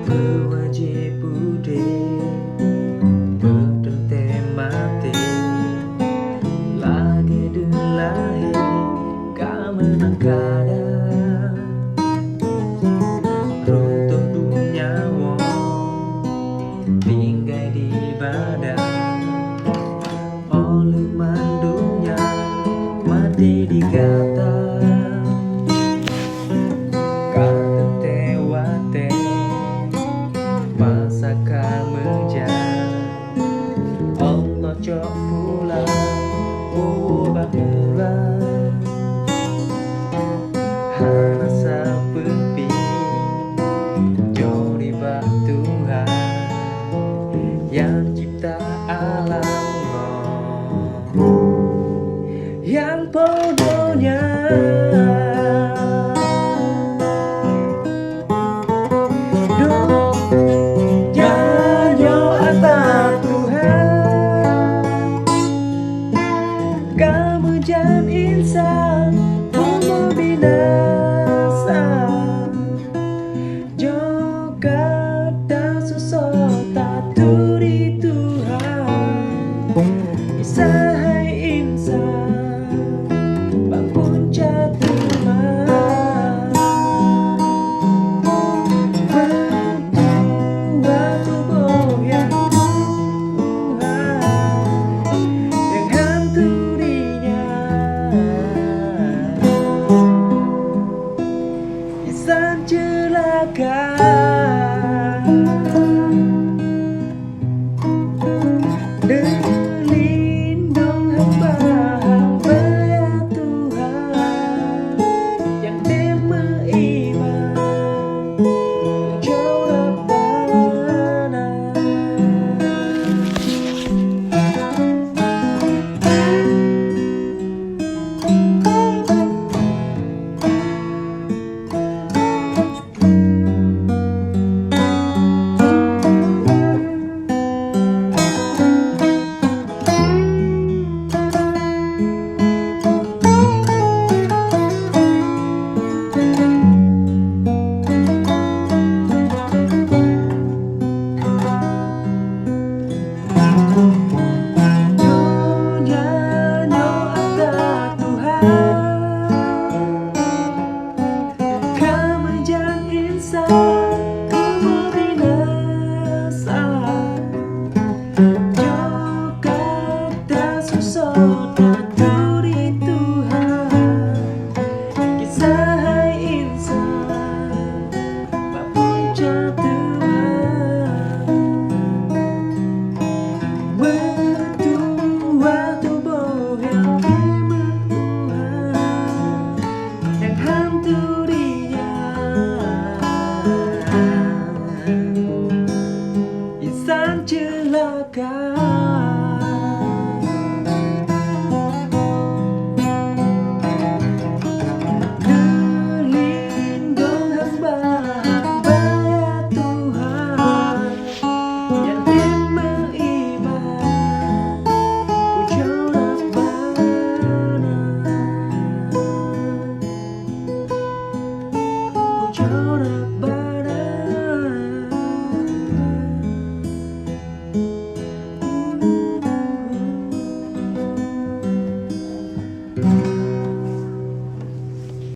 Berwajib budi, berdente mati, lagi dulahi kamenang kada runtuh dunia wong tinggai di badan oleh mandunya mati di kata masa menjadi Allah cok pula ubah pula hana sepepi jori bak Tuhan yang cipta alam yang bodohnya kemudian insan homo binasa juga tak susota turi Tuhan isahai insan bangun jatuh berdua tubuh yang celaka berlindung hamba ya Tuhan yang beriman Engkau Rabbana. Insan celaka berlindung hamba ya Tuhan yang beriman puja Rabbana, puja Rabbana.